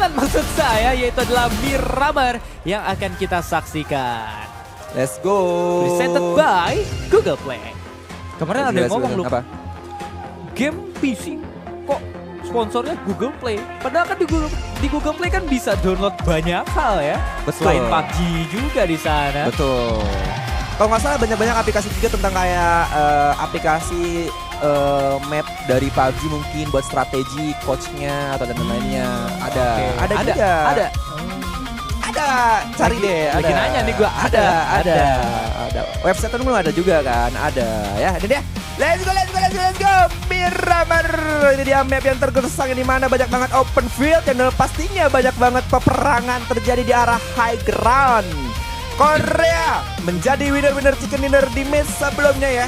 Milan maksud saya, yaitu adalah Miramar yang akan kita saksikan. Let's go. Presented by Google Play. Kemarin ada yang ngomong lu, apa? game PC kok sponsornya Google Play. Padahal kan di Google Play kan bisa download banyak hal ya. Betul. Selain PUBG juga di sana. Betul. Kalau nggak salah banyak-banyak aplikasi juga tentang kayak aplikasi map dari PUBG mungkin buat strategi coachnya atau dan lainnya. Ada, Oke. ada juga. Ada, cari deh. Lagi nanya nih gua, ada. Website belum ada juga kan? Ada ya. Ini dia. Let's go. Miramar. Ini dia map yang tergersang di mana banyak banget open field dan pastinya banyak banget peperangan terjadi di arah high ground. Korea menjadi winner chicken dinner di match sebelumnya ya.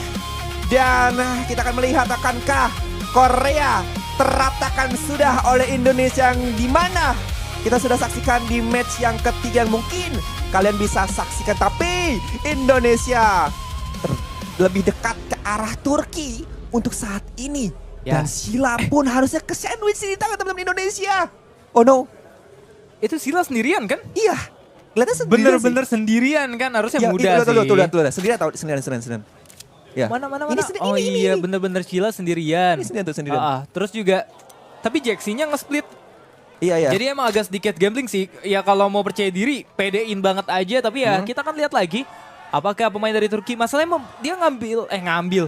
Dan kita akan melihat akankah Korea teratakan sudah oleh Indonesia yang di mana kita sudah saksikan di match yang ketiga yang mungkin kalian bisa saksikan. Tapi Indonesia lebih dekat ke arah Turki untuk saat ini. Ya. Dan Sila pun harusnya ke sandwich di tangan teman-teman Indonesia. Oh no. Itu Sila sendirian kan? Iya. Kelihatan sendirian Bener-bener sendirian kan, harusnya ya, mudah sih. Tuh. Sendirian. Ya. Mana? Ini. Bener-bener Sila sendirian. Ini sendirian. Terus juga, tapi Jaxi-nya nge-split. Iya. Jadi emang agak sedikit gambling sih. Ya kalau mau percaya diri, pedein banget aja. Tapi ya kita kan lihat lagi, apakah pemain dari Turki, masalahnya dia ngambil.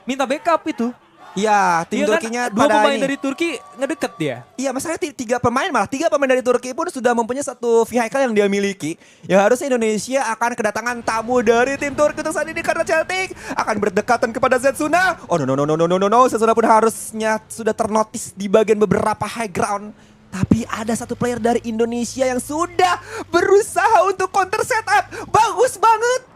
Minta backup itu. Iya, tim Iya Turkinya kan, dua pada pemain ini. dari Turki ngedeket dia. Iya, masalahnya tiga pemain dari Turki pun sudah mempunyai satu vehicle yang dia miliki. Ya harusnya Indonesia akan kedatangan tamu dari tim Turki untuk saat ini karena Celtic akan berdekatan kepada Setsuna. Oh no. Setsuna pun harusnya sudah ternotis di bagian beberapa high ground. Tapi ada satu player dari Indonesia yang sudah berusaha untuk counter setup. Bagus banget.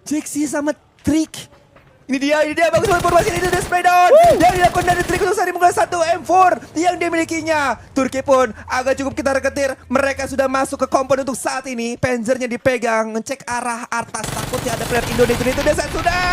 Jaxi sama Trick. Ini dia bagus banget formasi ini dari spray down. Yang dilakukan dari Trick untuk saat ini mengenai satu M4 yang dia milikinya. Turki pun agak cukup ketar-ketir. Mereka sudah masuk ke kompon untuk saat ini. Panzernya dipegang, ngecek arah atas. Takutnya ada player Indonesia itu dan sudah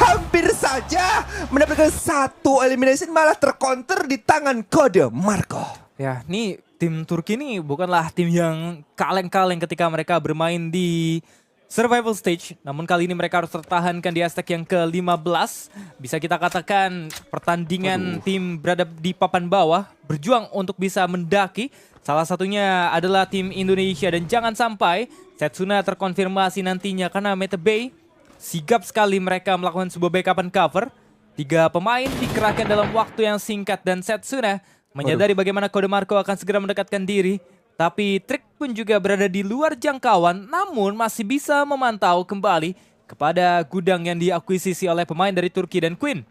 hampir saja mendapatkan satu elimination, malah tercounter di tangan Kode Marco. Ya, nih tim Turki ini bukanlah tim yang kaleng-kaleng ketika mereka bermain di survival stage. Namun kali ini mereka harus tertahankan di aspek yang ke-15. Bisa kita katakan pertandingan tim berada di papan bawah, berjuang untuk bisa mendaki. Salah satunya adalah tim Indonesia dan jangan sampai Setsuna terkonfirmasi nantinya karena Mete Bay sigap sekali mereka melakukan sebuah backup and cover. 3 pemain dikerahkan dalam waktu yang singkat dan Setsuna menyadari bagaimana Kode Marco akan segera mendekatkan diri. Tapi Trick pun juga berada di luar jangkauan, namun masih bisa memantau kembali kepada gudang yang diakuisisi oleh pemain dari Turki dan Queen.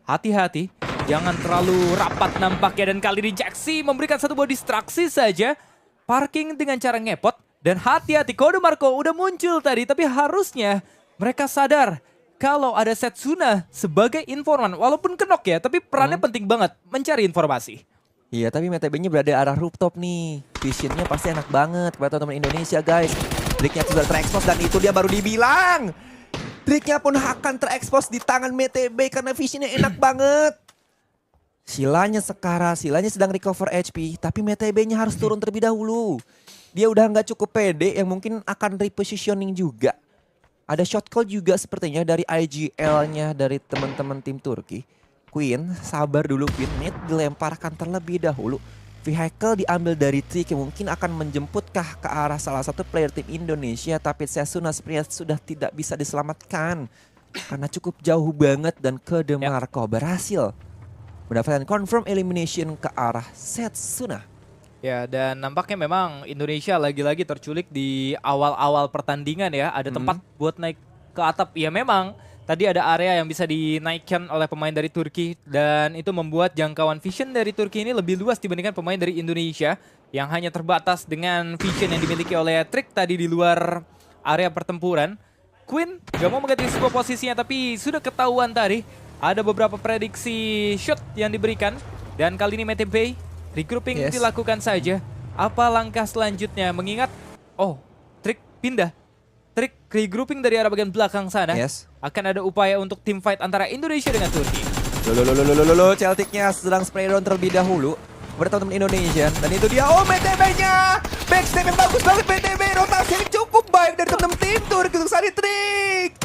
Hati-hati, jangan terlalu rapat nampaknya, dan kali ini Jaxi memberikan satu buah distraksi saja. Parking dengan cara ngepot, dan hati-hati Kode Marco udah muncul tadi, tapi harusnya mereka sadar kalau ada Setsuna sebagai informan. Walaupun kenok ya, tapi perannya penting banget mencari informasi. Iya, tapi MTB-nya berada di arah rooftop nih. Visionnya pasti enak banget kepada teman-teman Indonesia, guys. Triknya sudah terekspos dan itu dia baru dibilang. Triknya pun akan terekspos di tangan MTB karena visionnya enak banget. Silanya sedang recover HP, tapi MTB-nya harus turun terlebih dahulu. Dia udah nggak cukup pede yang mungkin akan repositioning juga. Ada shot call juga sepertinya dari IGL-nya dari teman-teman tim Turki. Queen, sabar dulu Queen, mid dilemparkan terlebih dahulu. Vehicle diambil dari Trick yang mungkin akan menjemputkah ke arah salah satu player tim Indonesia. Tapi Setsuna sepertinya sudah tidak bisa diselamatkan. Karena cukup jauh banget dan Kode Marco berhasil mendapatkan confirm elimination ke arah Setsuna. Ya, dan nampaknya memang Indonesia lagi-lagi terculik di awal-awal pertandingan ya. Ada tempat buat naik ke atap. Ya memang tadi ada area yang bisa dinaikkan oleh pemain dari Turki. Dan itu membuat jangkauan vision dari Turki ini lebih luas dibandingkan pemain dari Indonesia. Yang hanya terbatas dengan vision yang dimiliki oleh Trick tadi di luar area pertempuran. Queen gak mau mengganti sebuah posisinya, tapi sudah ketahuan tadi. Ada beberapa prediksi shot yang diberikan. Dan kali ini Mete Bay regrouping dilakukan saja. Apa langkah selanjutnya? Mengingat, Trick pindah. Trick regrouping dari arah bagian belakang sana. Akan ada upaya untuk team fight antara Indonesia dengan Turki. Celtic-nya sedang spray down terlebih dahulu. kepada teman-teman Indonesia. Dan itu dia, oh MTB-nya. Backstep yang bagus banget MTB. Rotasi yang cukup baik dari teman-teman tim Turki untuk Sari Trik.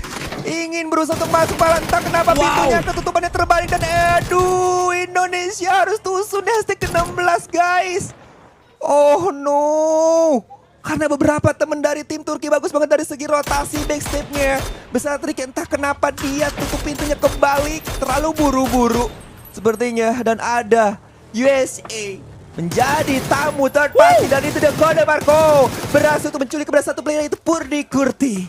Ingin berusaha untuk masuk bala, entah kenapa pintunya ketutupannya terbalik. Dan aduh, Indonesia harus tusun di hashtag ke-16 guys. Oh no. Karena beberapa teman dari tim Turki bagus banget dari segi rotasi backstep-nya. Besar Trik entah kenapa dia tutup pintunya kembali. Terlalu buru-buru sepertinya. Dan ada USA menjadi tamu third party. Dan itu dia Kode Marco. Berhasil untuk menculik kepada satu player, itu Purdi Kurti.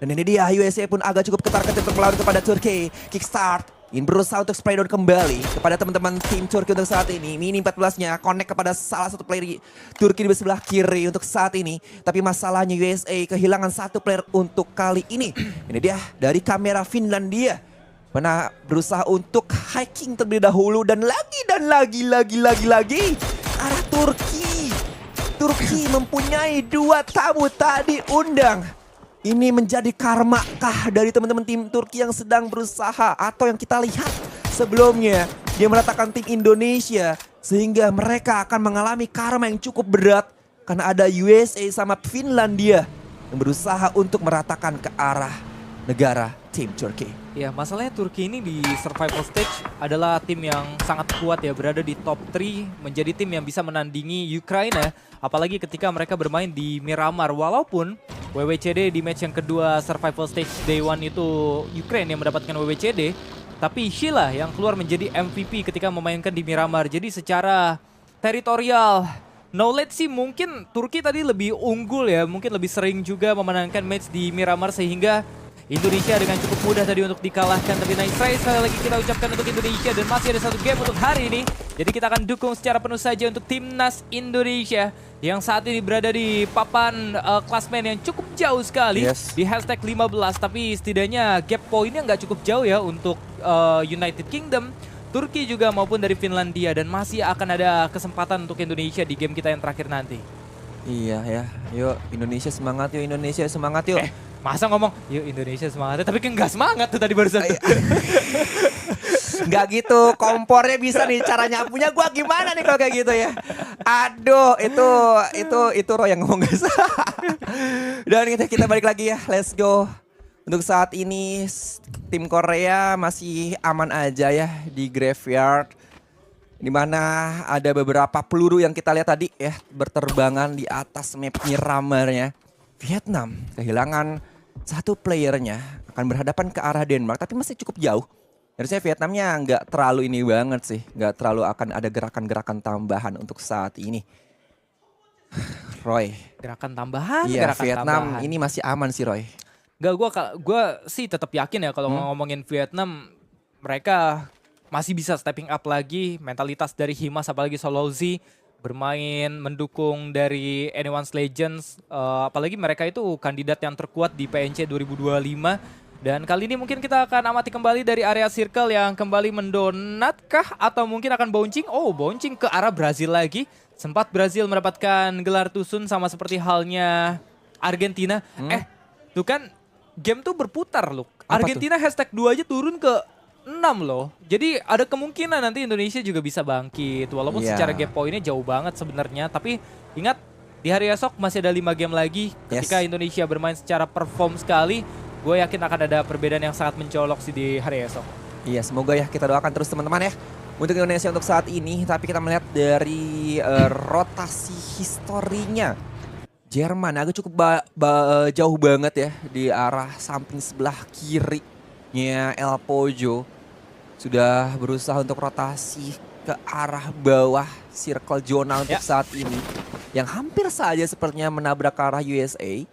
Dan ini dia USA pun agak cukup ketar-ketir untuk melawan kepada Turki. Kickstart ingin berusaha untuk spray down kembali kepada teman-teman tim Turki untuk saat ini. Mini 14-nya connect kepada salah satu player Turki di sebelah kiri untuk saat ini. Tapi masalahnya USA kehilangan satu player untuk kali ini. Ini dia dari kamera Finlandia. Mana berusaha untuk hiking terlebih dahulu dan lagi arah Turki. Turki mempunyai dua tamu tadi undang. Ini menjadi karma kah dari teman-teman tim Turki yang sedang berusaha, atau yang kita lihat sebelumnya dia meratakan tim Indonesia sehingga mereka akan mengalami karma yang cukup berat karena ada USA sama Finlandia yang berusaha untuk meratakan ke arah negara tim Turki. Ya, masalahnya Turki ini di survival stage adalah tim yang sangat kuat ya, berada di top 3, menjadi tim yang bisa menandingi Ukraina, apalagi ketika mereka bermain di Miramar. Walaupun WWCD di match yang kedua survival stage day 1 itu Ukraine yang mendapatkan WWCD, tapi Sheila yang keluar menjadi MVP ketika memainkan di Miramar. Jadi secara teritorial knowledge sih mungkin Turki tadi lebih unggul ya, mungkin lebih sering juga memenangkan match di Miramar sehingga Indonesia dengan cukup mudah tadi untuk dikalahkan. Tapi nice try sekali lagi kita ucapkan untuk Indonesia, dan masih ada satu game untuk hari ini. Jadi kita akan dukung secara penuh saja untuk timnas Indonesia yang saat ini berada di papan klasmen yang cukup jauh sekali di hashtag 15. Tapi setidaknya gap poinnya nggak cukup jauh ya untuk United Kingdom, Turki juga maupun dari Finlandia. Dan masih akan ada kesempatan untuk Indonesia di game kita yang terakhir nanti. Iya ya, yuk Indonesia semangat, yuk Indonesia semangat yuk. Masa ngomong yuk Indonesia semangat, tapi kan nggak semangat tuh tadi barusan. Nggak gitu, kompornya bisa nih, cara nyapunya gua gimana nih kalau kayak gitu ya. Aduh, itu Roy yang ngomong guys. Dan kita balik lagi ya, let's go. Untuk saat ini tim Korea masih aman aja ya di graveyard. Dimana ada beberapa peluru yang kita lihat tadi ya berterbangan di atas map Miramarnya. Vietnam kehilangan satu playernya, akan berhadapan ke arah Denmark, tapi masih cukup jauh. Harusnya Vietnamnya nggak terlalu ini banget sih, nggak terlalu akan ada gerakan-gerakan tambahan untuk saat ini. Roy. Gerakan tambahan? Iya, gerakan Vietnam tambahan. ini masih aman sih Roy. Gak, gua sih tetap yakin ya kalau ngomongin Vietnam, mereka masih bisa stepping up lagi. Mentalitas dari Himas apalagi Solouzi bermain mendukung dari Anyone's Legends, apalagi mereka itu kandidat yang terkuat di PNC 2025. Dan kali ini mungkin kita akan amati kembali dari area circle yang kembali mendonatkah atau mungkin akan bouncing. Oh, bouncing ke arah Brazil lagi. Sempat Brazil mendapatkan gelar Tusun sama seperti halnya Argentina. Tuh kan game tuh berputar loh. Argentina hashtag 2 aja turun ke 6 loh. Jadi ada kemungkinan nanti Indonesia juga bisa bangkit. Walaupun secara game poinnya jauh banget sebenarnya. Tapi ingat di hari esok masih ada 5 game lagi. Ketika Indonesia bermain secara perform sekali, gue yakin akan ada perbedaan yang sangat mencolok sih di hari esok. Iya, semoga ya, kita doakan terus teman-teman ya untuk Indonesia untuk saat ini. Tapi kita melihat dari rotasi historinya, Jerman agak cukup jauh banget ya di arah samping sebelah kirinya El Pojo. Sudah berusaha untuk rotasi ke arah bawah circle zona untuk saat ini. Yang hampir saja sepertinya menabrak ke arah USA.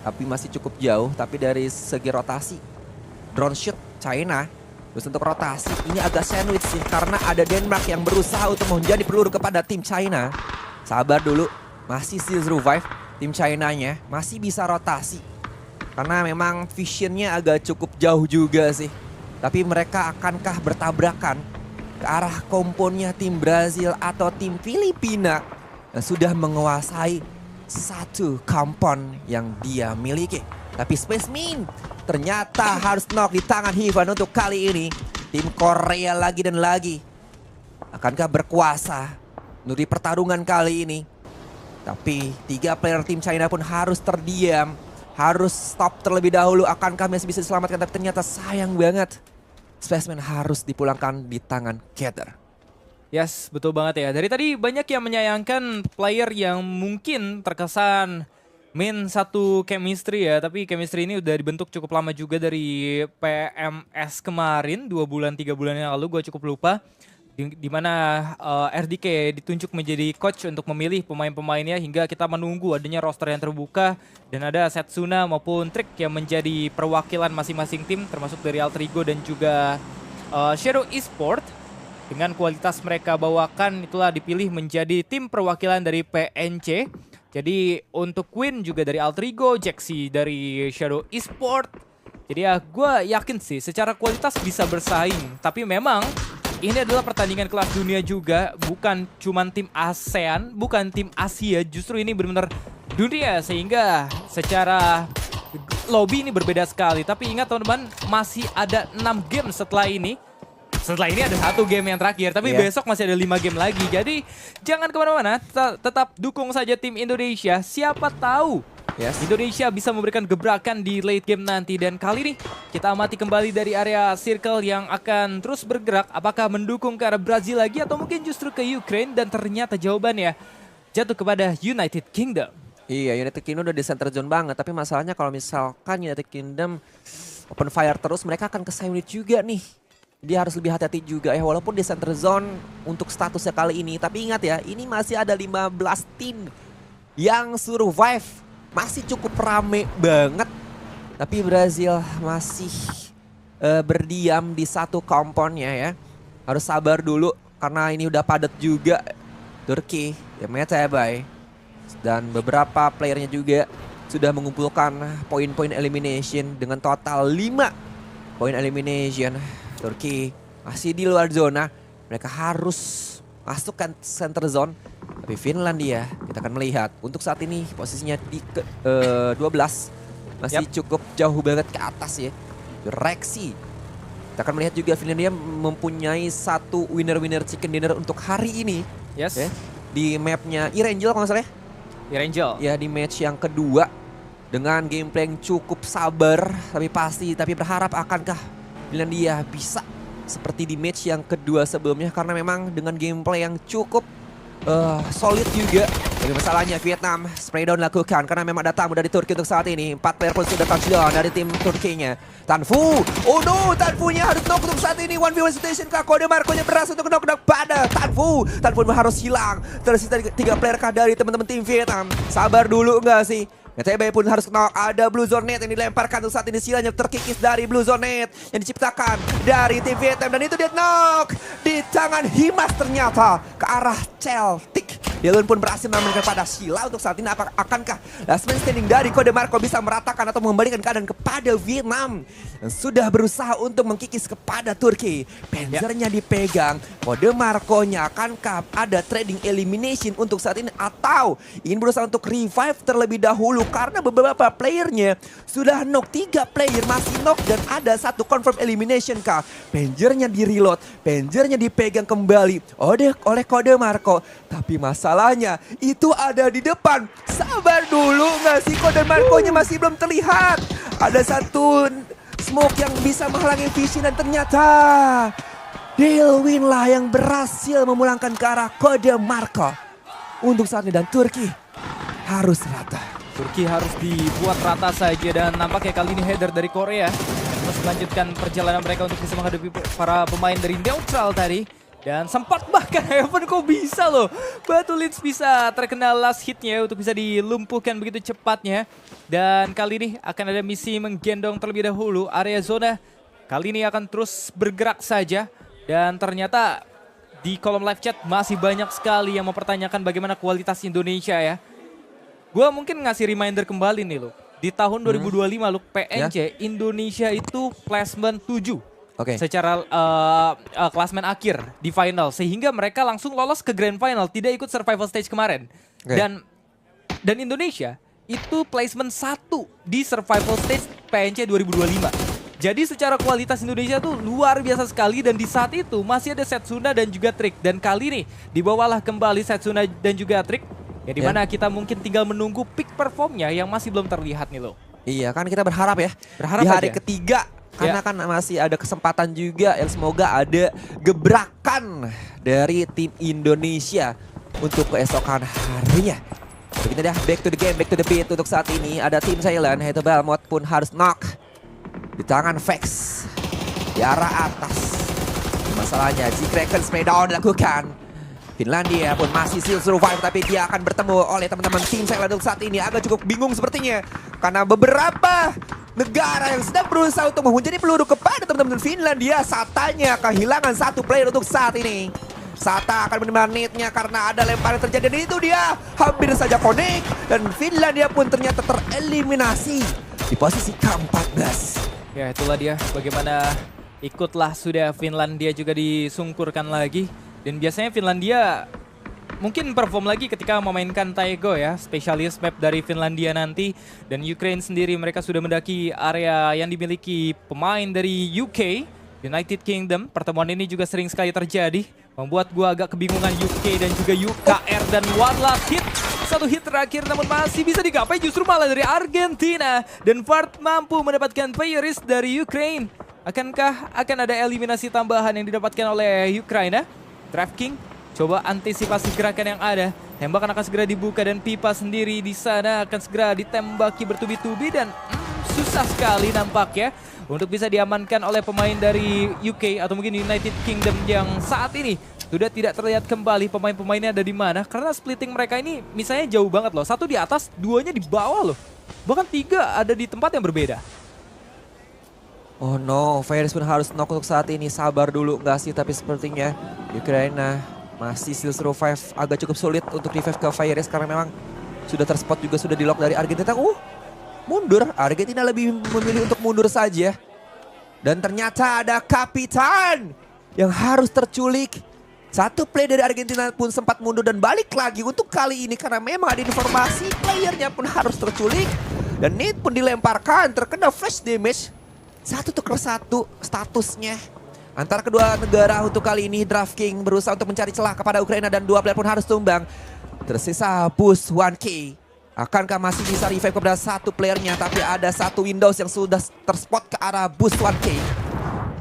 Tapi masih cukup jauh. Tapi dari segi rotasi, drone shoot China. Terus untuk rotasi ini agak sandwich sih. Karena ada Denmark yang berusaha untuk menjadi peluru kepada tim China. Sabar dulu, masih still survive. Tim China-nya masih bisa rotasi. Karena memang visionnya agak cukup jauh juga sih. Tapi mereka akankah bertabrakan ke arah komponnya tim Brazil atau tim Filipina yang sudah menguasai satu kompon yang dia miliki. Tapi Space Min ternyata harus knock di tangan Hivan untuk kali ini. Tim Korea lagi dan lagi. Akankah berkuasa untuk di pertarungan kali ini. Tapi 3 player tim China pun harus terdiam, harus stop terlebih dahulu. Akankah masih bisa diselamatkan? Tapi ternyata sayang banget. Spaceman harus dipulangkan di tangan Gather. Yes, betul banget ya. Dari tadi banyak yang menyayangkan player yang mungkin terkesan main satu chemistry ya. Tapi chemistry ini udah dibentuk cukup lama juga dari PMS kemarin. 2 bulan, 3 bulan yang lalu, gue cukup lupa. Dimana RDK ditunjuk menjadi coach untuk memilih pemain-pemainnya hingga kita menunggu adanya roster yang terbuka. Dan ada Setsuna maupun Trick yang menjadi perwakilan masing-masing tim. Termasuk dari Altrigo dan juga Shadow Esport. Dengan kualitas mereka bawakan itulah dipilih menjadi tim perwakilan dari PNC. Jadi untuk Queen juga dari Altrigo, Jaxi dari Shadow Esport. Jadi ya gue yakin sih secara kualitas bisa bersaing. Tapi memang ini adalah pertandingan kelas dunia juga. Bukan cuman tim ASEAN, bukan tim Asia. Justru ini benar-benar dunia. Sehingga secara lobby ini berbeda sekali. Tapi ingat teman-teman, masih ada 6 game setelah ini. Setelah ini ada 1 game yang terakhir, tapi besok masih ada 5 game lagi. Jadi jangan kemana-mana, tetap dukung saja tim Indonesia. Siapa tahu Indonesia bisa memberikan gebrakan di late game nanti. Dan kali ini kita amati kembali dari area circle yang akan terus bergerak. Apakah mendukung ke arah Brazil lagi atau mungkin justru ke Ukraine? Dan ternyata jawabannya jatuh kepada United Kingdom. Iya, United Kingdom udah di center zone banget. Tapi masalahnya kalau misalkan United Kingdom open fire terus, mereka akan ke unit juga nih. Dia harus lebih hati-hati juga ya, walaupun di center zone untuk statusnya kali ini. Tapi ingat ya, ini masih ada 15 tim yang survive. Masih cukup rame banget. Tapi Brazil masih berdiam di satu komponnya ya. Harus sabar dulu karena ini udah padat juga. Turki, ya Metebay. Dan beberapa playernya juga sudah mengumpulkan poin-poin elimination dengan total 5 poin elimination. Turki masih di luar zona. Mereka harus masukkan center zone. Tapi Finlandia kita akan melihat. Untuk saat ini posisinya di 12. Masih cukup jauh banget ke atas ya. Reaksi. Kita akan melihat juga Finlandia mempunyai satu winner-winner chicken dinner untuk hari ini. Yes. Ya, di mapnya Irangel kalau nggak salah ya. Irangel. Ya di match yang kedua. Dengan gameplay yang cukup sabar. Tapi berharap akankah Finlandia bisa seperti di match yang kedua sebelumnya, karena memang dengan gameplay yang cukup solid juga. Tapi masalahnya Vietnam spray down lakukan karena memang ada tamu dari Turki untuk saat ini. 4 player pun sudah touchdown dari tim Turkinya. Tanfu, oh no, Tanfunya harus knock untuk saat ini. 1v1 situation kah, kode Marco-nya berhasil untuk knock pada Tanfu. Tanfu harus hilang. Tersisa 3 player kah dari teman-teman tim Vietnam. Sabar dulu enggak sih? NTB pun harus knock. Ada Blue Zone Net yang dilemparkan untuk saat ini. Silanya terkikis dari Blue Zone Net yang diciptakan dari tim Vietnam. Dan itu dia knock di tangan Himas ternyata ke arah Celtic. Dylan pun berhasil mengamankan pada Sheila. Untuk saat ini akankah last man standing dari Kode Marco bisa meratakan atau mengembalikan keadaan kepada Vietnam yang sudah berusaha untuk mengkikis kepada Turki. Panzernya dipegang. Kode Marco-nya akankah ada trading elimination untuk saat ini atau ingin berusaha untuk revive terlebih dahulu karena beberapa playernya sudah knock. 3 player masih knock dan ada 1 confirm elimination kah. Panzernya di reload, Panzernya dipegang kembali oleh Kode Marco. Tapi masalahnya itu ada di depan. Sabar dulu nggak sih, Kode Marco-nya masih belum terlihat. Ada 1 smoke yang bisa menghalangi vision dan ternyata Delwin lah yang berhasil memulangkan ke arah Kode Marco. Untuk saat ini dan Turki harus rata. Turki harus dibuat rata saja dan nampaknya kali ini header dari Korea terus melanjutkan perjalanan mereka untuk bisa menghadapi para pemain dari neutral tadi. Dan sempat bahkan Heaven kok bisa loh. Batu Leeds bisa terkena last hitnya untuk bisa dilumpuhkan begitu cepatnya. Dan kali ini akan ada misi menggendong terlebih dahulu area zona. Kali ini akan terus bergerak saja. Dan ternyata di kolom live chat masih banyak sekali yang mempertanyakan bagaimana kualitas Indonesia ya. Gue mungkin ngasih reminder kembali nih loh. Di tahun 2025 loh PNC Indonesia itu placement 7. Secara klasmen akhir di final. Sehingga mereka langsung lolos ke grand final. Tidak ikut survival stage kemarin. Dan Indonesia itu placement 1 di survival stage PNC 2025. Jadi secara kualitas Indonesia tuh luar biasa sekali dan di saat itu masih ada Setsuna dan juga Trick. Dan kali ini dibawalah kembali Setsuna dan juga Trick. Ya dimana kita mungkin tinggal menunggu peak performnya yang masih belum terlihat nih loh. Iya kan kita berharap ya. Berharap di hari aja. ketiga. Karena kan masih ada kesempatan juga yang semoga ada gebrakan dari tim Indonesia untuk keesokan harinya. Begini dah, back to the game, back to the beat untuk saat ini. Ada tim Silent, yaitu Belmont pun harus knock. Di tangan Vex. Di arah atas. Masalahnya, Z-Kraken Smackdown dilakukan. Finlandia pun masih still survive, tapi dia akan bertemu oleh teman-teman tim Silent untuk saat ini. Agak cukup bingung sepertinya. Karena beberapa negara yang sedang berusaha untuk menghujani peluru kepada teman-teman Finlandia. Satanya kehilangan satu player untuk saat ini. Sata akan menerima need-nya karena ada lemparan terjadi. Dan itu dia hampir saja connect. Dan Finlandia pun ternyata tereliminasi di posisi ke-14. Ya itulah dia bagaimana ikutlah sudah Finlandia juga disungkurkan lagi. Dan biasanya Finlandia mungkin perform lagi ketika memainkan Taego ya, spesialis map dari Finlandia nanti. Dan Ukraine sendiri mereka sudah mendaki area yang dimiliki pemain dari UK, United Kingdom. Pertemuan ini juga sering sekali terjadi, membuat gua agak kebingungan UK dan juga UKR. Dan one last hit, satu hit terakhir namun masih bisa digapai justru malah dari Argentina. Dan Fart mampu mendapatkan player risk dari Ukraine. Akankah akan ada eliminasi tambahan yang didapatkan oleh Ukraina? DraftKings coba antisipasi gerakan yang ada. Tembakan akan segera dibuka dan Pipa sendiri di sana akan segera ditembaki bertubi-tubi. Dan susah sekali nampaknya untuk bisa diamankan oleh pemain dari UK atau mungkin United Kingdom yang saat ini sudah tidak terlihat kembali pemain-pemainnya ada di mana. Karena splitting mereka ini misalnya jauh banget loh. Satu di atas, duanya di bawah loh. Bahkan tiga ada di tempat yang berbeda. Oh no, Virus pun harus knock untuk saat ini. Sabar dulu nggak sih, tapi sepertinya Ukraina masih still survive. Agak cukup sulit untuk revive ke Virus karena memang sudah terspot juga, sudah di lock dari Argentina. Mundur, Argentina lebih memilih untuk mundur saja. Dan ternyata ada Kapitan yang harus terculik. Satu play dari Argentina pun sempat mundur dan balik lagi untuk kali ini karena memang ada informasi playernya pun harus terculik. Dan Nate pun dilemparkan, terkena flash damage. 1-1 statusnya antara kedua negara untuk kali ini. DraftKings berusaha untuk mencari celah kepada Ukraina dan dua player pun harus tumbang. Tersisa Boost 1K. Akankah masih bisa revive kepada satu playernya, tapi ada satu Windows yang sudah terspot ke arah Boost 1K.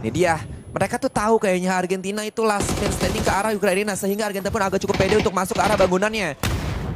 Ini dia. Mereka tuh tahu kayaknya Argentina itu last man standing ke arah Ukraina, sehingga Argentina pun agak cukup pede untuk masuk ke arah bangunannya.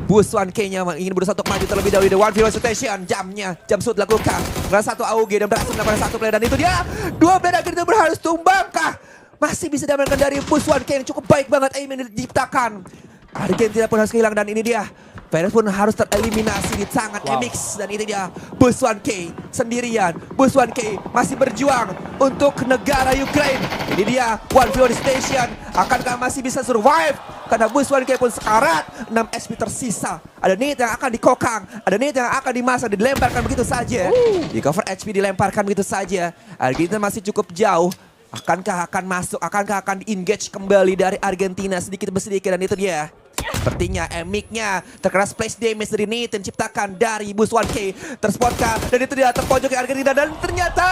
Boost 1K-nya ingin berusaha untuk maju terlebih dahulu. The one viewer station, jam shoot dilakukan. Dengan satu AUG dan berhasil mendapatkan satu player. Dan itu dia, dua player Argentina pun harus tumbangkah? Masih bisa diamankan dari Boost 1K yang cukup baik banget aim yang diciptakan. Argentina pun harus kehilangan dan ini dia. Virus pun harus tereliminasi di tangan MX. Dan ini dia Boost 1K sendirian. Boost 1K masih berjuang untuk negara Ukraine. Ini dia one viewer station. Akankah masih bisa survive? Karena Boost 1K pun sekarat, 6 SP tersisa. Ada nade yang akan dikokang, ada nade yang akan dimasak, dilemparkan begitu saja. Di cover HP dilemparkan begitu saja. Argentina masih cukup jauh. Akankah akan masuk, akankah akan di-engage kembali dari Argentina sedikit demi sedikit. Dan itu dia. Sepertinya mic-nya terkena splash damage dari Nate yang diciptakan dari Boost 1K. Terspotkah? Dan itu dia terpojok ke Argentina. Dan ternyata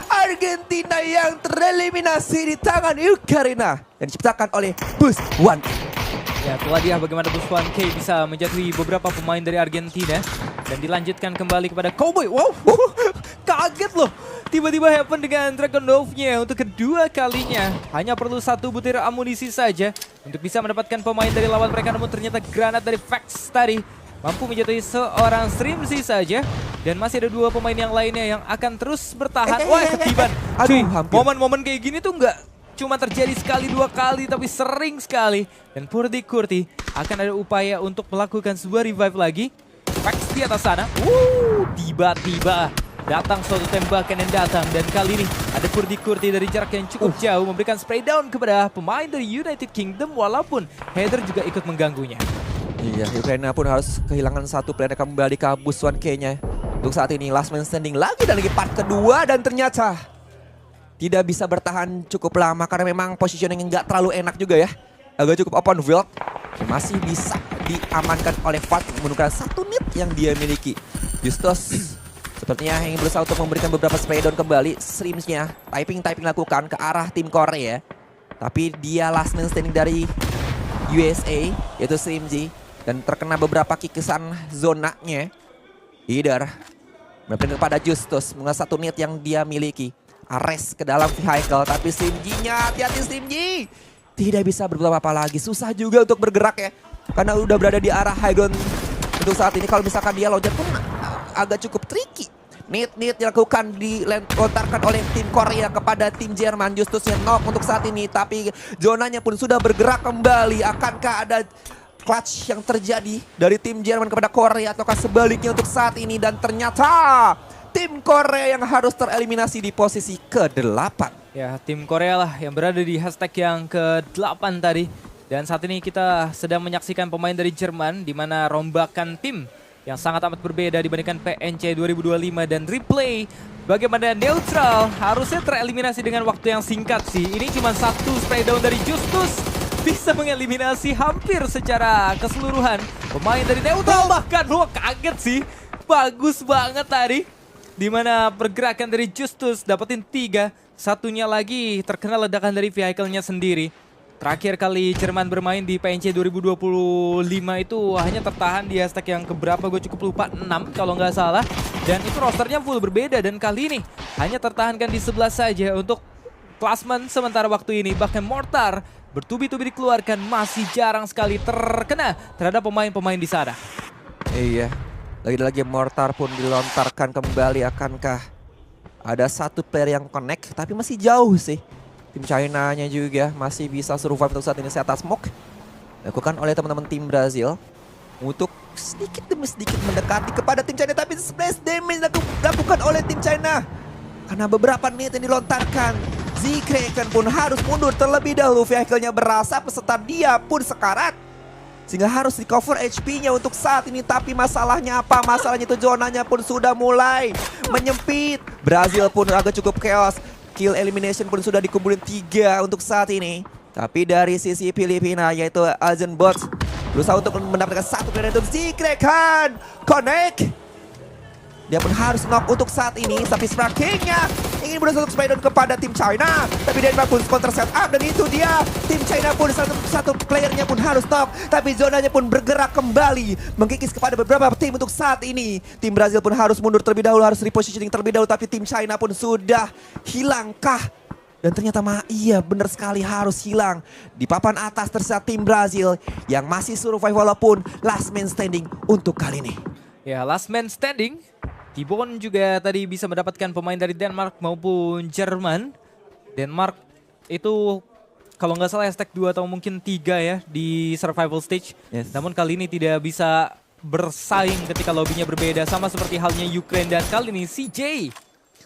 Argentina yang tereliminasi di tangan Ukraina yang diciptakan oleh Boost 1K. Ya itulah dia bagaimana Boost 1K bisa menjatuhi beberapa pemain dari Argentina. Dan dilanjutkan kembali kepada Cowboy. Wow, kaget loh. Tiba-tiba happen dengan Dragon Dove-nya untuk kedua kalinya. Hanya perlu satu butir amunisi saja untuk bisa mendapatkan pemain dari lawan mereka. Namun ternyata granat dari Vex tadi mampu menjatuhi seorang Streamzy saja. Dan masih ada dua pemain yang lainnya yang akan terus bertahan. Wah, ketiban. Cuy, momen-momen kayak gini tuh nggak cuma terjadi sekali dua kali, tapi sering sekali. Dan Purdy Kurti akan ada upaya untuk melakukan sebuah revive lagi. Vex di atas sana. Tiba-tiba datang suatu tembakan yang datang. Dan kali ini ada Purdy Kurti dari jarak yang cukup jauh memberikan spray down kepada pemain dari United Kingdom. Walaupun Heather juga ikut mengganggunya. Iya, Ukraina pun harus kehilangan satu player yang kembali ke Boost 1K-nya. Untuk saat ini last man standing lagi dan lagi part kedua. Dan ternyata tidak bisa bertahan cukup lama karena memang positioning nggak terlalu enak juga ya. Agak cukup open field. Masih bisa diamankan oleh Fart menggunakan satu nit yang dia miliki. Justus Sepertinya ingin berusaha untuk memberikan beberapa spray down kembali. Streams-nya typing lakukan ke arah tim Korea. Tapi dia last man standing dari USA, yaitu SMG. Dan terkena beberapa kikisan zonanya. Either berpindah kepada Justus, mengenai satu net yang dia miliki. Ares ke dalam vehicle, tapi SMG-nya, hati-hati SMG. Tidak bisa berbuat apa-apa lagi, susah juga untuk bergerak ya. Karena udah berada di arah high ground untuk saat ini. Kalau misalkan dia loncat pun agak cukup tricky. Need dilakukan dilontarkan oleh tim Korea kepada tim Jerman. Justus yang knock untuk saat ini, tapi zonanya pun sudah bergerak kembali. Akankah ada clutch yang terjadi dari tim Jerman kepada Korea ataukah sebaliknya untuk saat ini? Dan ternyata tim Korea yang harus tereliminasi di posisi ke-8. Ya, tim Korea lah yang berada di hashtag yang ke-8 tadi. Dan saat ini kita sedang menyaksikan pemain dari Jerman di mana rombakan tim yang sangat amat berbeda dibandingkan PNC 2025 dan replay. Bagaimana neutral harusnya tereliminasi dengan waktu yang singkat sih. Ini cuma satu spray down dari Justus bisa mengeliminasi hampir secara keseluruhan pemain dari neutral. Bahkan lo kaget sih, bagus banget tadi. Dimana pergerakan dari Justus dapetin 3, satunya lagi terkena ledakan dari vehicle-nya sendiri. Terakhir kali Jerman bermain di PNC 2025 itu hanya tertahan di hashtag yang keberapa, gue cukup lupa, 6 kalau nggak salah. Dan itu rosternya full berbeda dan kali ini hanya tertahankan di 11 saja untuk klasmen sementara waktu ini. Bahkan Mortar bertubi-tubi dikeluarkan masih jarang sekali terkena terhadap pemain-pemain di sana. Iya, lagi-lagi Mortar pun dilontarkan kembali. Akankah ada satu player yang connect tapi masih jauh sih. Tim China-nya juga masih bisa survive untuk saat ini. Set smoke dilakukan oleh teman-teman tim Brazil untuk sedikit demi sedikit mendekati kepada tim China, tapi splash damage dilakukan oleh tim China karena beberapa net yang dilontarkan. Zikreken pun harus mundur terlebih dahulu. Vehicle-nya berasa peserta dia pun sekarat sehingga harus di cover HP-nya untuk saat ini. Tapi masalahnya apa? Masalahnya itu zonanya pun sudah mulai menyempit. Brazil pun agak cukup chaos. Kill elimination pun sudah dikumpulin 3 untuk saat ini. Tapi dari sisi Filipina yaitu Azen Bot berusaha untuk mendapatkan satu player untuk Zikreken. Connect. Dia pun harus knock untuk saat ini. Tapi Sparking-nya ingin berusaha untuk spray down kepada tim China. Tapi Denmark pun counter set up dan itu dia. Tim China pun satu playernya pun harus knock. Tapi zonanya pun bergerak kembali. Mengkikis kepada beberapa tim untuk saat ini. Tim Brazil pun harus mundur terlebih dahulu. Harus repositioning terlebih dahulu. Tapi tim China pun sudah hilangkah? Dan ternyata iya benar sekali harus hilang. Di papan atas tersisa tim Brazil yang masih survive walaupun last man standing untuk kali ini. Ya, last man standing. T-Bone juga tadi bisa mendapatkan pemain dari Denmark maupun Jerman. Denmark itu kalau nggak salah hashtag 2 atau mungkin 3 ya di survival stage. Yes. Namun kali ini tidak bisa bersaing ketika lobbynya berbeda. Sama seperti halnya Ukraine dan kali ini CJ.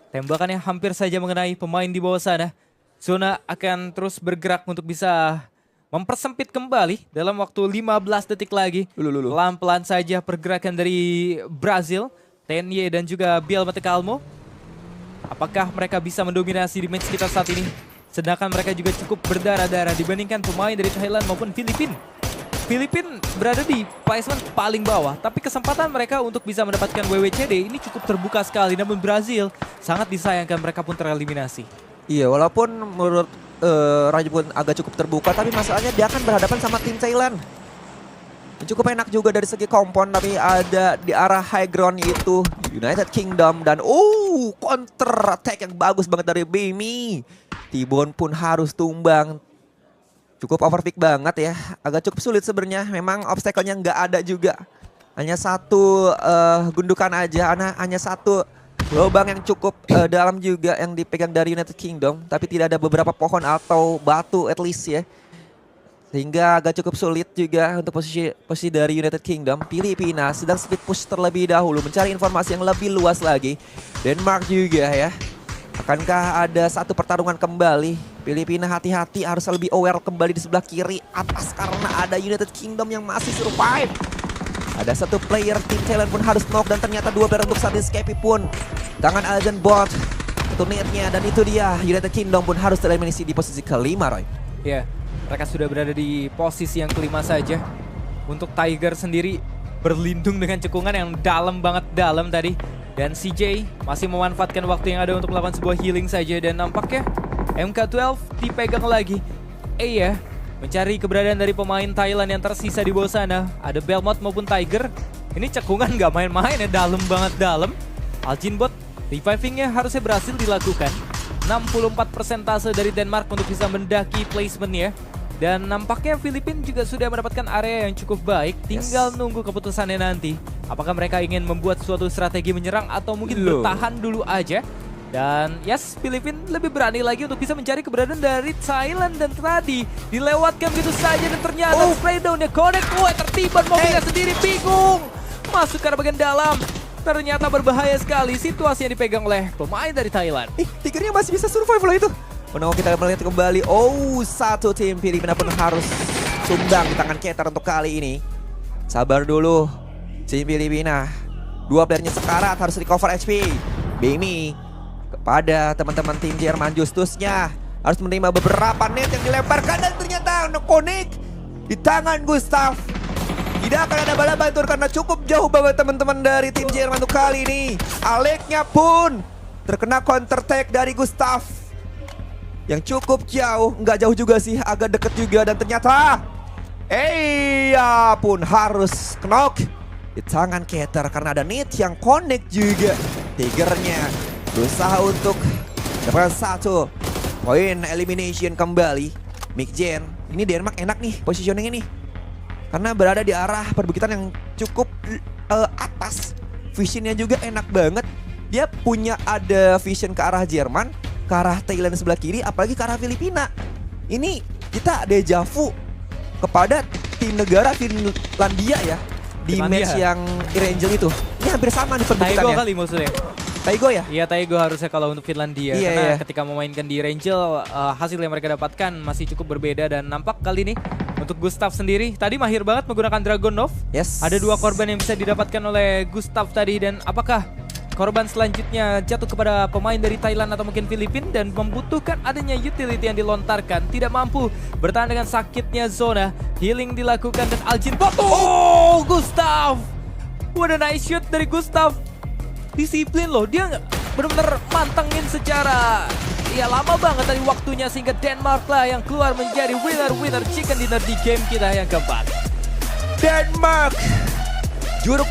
Tembakannya hampir saja mengenai pemain di bawah sana. Zona akan terus bergerak untuk bisa mempersempit kembali dalam waktu 15 detik lagi. Pelan-pelan saja pergerakan dari Brazil. Tenye dan juga Biel Matecalmo. Apakah mereka bisa mendominasi di match kita saat ini? Sedangkan mereka juga cukup berdarah-darah dibandingkan pemain dari Thailand maupun Filipina. Filipina berada di placement paling bawah, tapi kesempatan mereka untuk bisa mendapatkan WWCD ini cukup terbuka sekali. Namun Brazil sangat disayangkan mereka pun tereliminasi. Iya, walaupun menurut Raja pun agak cukup terbuka, tapi masalahnya dia akan berhadapan sama tim Thailand. Cukup enak juga dari segi kompon, tapi ada di arah high ground itu United Kingdom dan counter attack yang bagus banget dari Bimi. T-Bone pun harus tumbang. Cukup overpick banget ya, agak cukup sulit sebenarnya. Memang obstacle-nya nggak ada juga. Hanya satu gundukan aja, hanya satu lubang yang cukup dalam juga yang dipegang dari United Kingdom. Tapi tidak ada beberapa pohon atau batu at least ya. Sehingga agak cukup sulit juga untuk posisi dari United Kingdom. Filipina sedang speed push terlebih dahulu mencari informasi yang lebih luas lagi. Denmark juga ya. Akankah ada satu pertarungan kembali? Filipina hati-hati harus lebih aware kembali di sebelah kiri atas karena ada United Kingdom yang masih survive. Ada satu player tim Thailand pun harus knock dan ternyata 2 player untuk saat escape pun. Tangan Azen Bot. Itu netnya dan itu dia. United Kingdom pun harus tereliminasi di posisi kelima, Roy. Ya. Mereka sudah berada di posisi yang kelima saja. Untuk Tiger sendiri berlindung dengan cekungan yang dalam banget dalam tadi. Dan CJ masih memanfaatkan waktu yang ada untuk melakukan sebuah healing saja. Dan nampaknya MK12 dipegang lagi. Ya, mencari keberadaan dari pemain Thailand yang tersisa di bawah sana. Ada Belmont maupun Tiger. Ini cekungan nggak main-main ya, dalam banget dalam. Aljinbot revivingnya harusnya berhasil dilakukan. 64% dari Denmark untuk bisa mendaki placementnya. Dan nampaknya Filipina juga sudah mendapatkan area yang cukup baik. Tinggal nunggu keputusannya nanti. Apakah mereka ingin membuat suatu strategi menyerang atau mungkin bertahan dulu aja. Dan yes, Filipina lebih berani lagi untuk bisa mencari keberadaan dari Thailand. Dan tadi dilewatkan begitu saja dan ternyata spraydownnya connect. Tertiban mobilnya sendiri, bingung. Masuk ke arah bagian dalam. Ternyata berbahaya sekali situasi yang dipegang oleh pemain dari Thailand. Tigernya masih bisa survive loh itu. Kita melihat kembali. Satu tim Filipina pun harus sumbang di tangan Keter untuk kali ini. Sabar dulu tim Filipina. 2 playernya sekarat, harus recover HP. Bemi kepada teman-teman tim Jerman, Justusnya harus menerima beberapa net yang dilemparkan. Dan ternyata connect di tangan Gustav. Tidak akan ada bala bantuan karena cukup jauh banget teman-teman dari tim Jerman untuk kali ini. Aleknya pun terkena counter attack dari Gustav yang cukup jauh, nggak jauh juga sih, agak deket juga. Dan ternyata pun harus knock di tangan Keter karena ada net yang connect juga. Tigernya berusaha untuk dapatkan 1 poin elimination kembali. Mikjen, ini Denmark enak nih positioning ini karena berada di arah perbukitan yang cukup atas. Visionnya juga enak banget. Dia punya ada vision ke arah Jerman, ke arah Thailand sebelah kiri, apalagi ke arah Filipina. Ini kita deja vu kepada tim negara Finlandia ya di match yang Irangel itu. Ini hampir sama di perbukitannya. Taigo kali maksudnya. Taigo ya? Iya, Taigo harusnya kalau untuk Finlandia. Karena ketika memainkan di Irangel, hasil yang mereka dapatkan masih cukup berbeda. Dan nampak kali ini untuk Gustav sendiri tadi mahir banget menggunakan Dragunov. Ada 2 korban yang bisa didapatkan oleh Gustav tadi. Dan apakah korban selanjutnya jatuh kepada pemain dari Thailand atau mungkin Filipina dan membutuhkan adanya utility yang dilontarkan. Tidak mampu bertahan dengan sakitnya zona. Healing dilakukan dan Aljinbot. Gustav! What a nice shoot dari Gustav. Disiplin loh, dia benar-benar mantengin secara lama banget dari waktunya sehingga Denmark lah yang keluar menjadi winner chicken dinner di game kita yang keempat. Denmark juru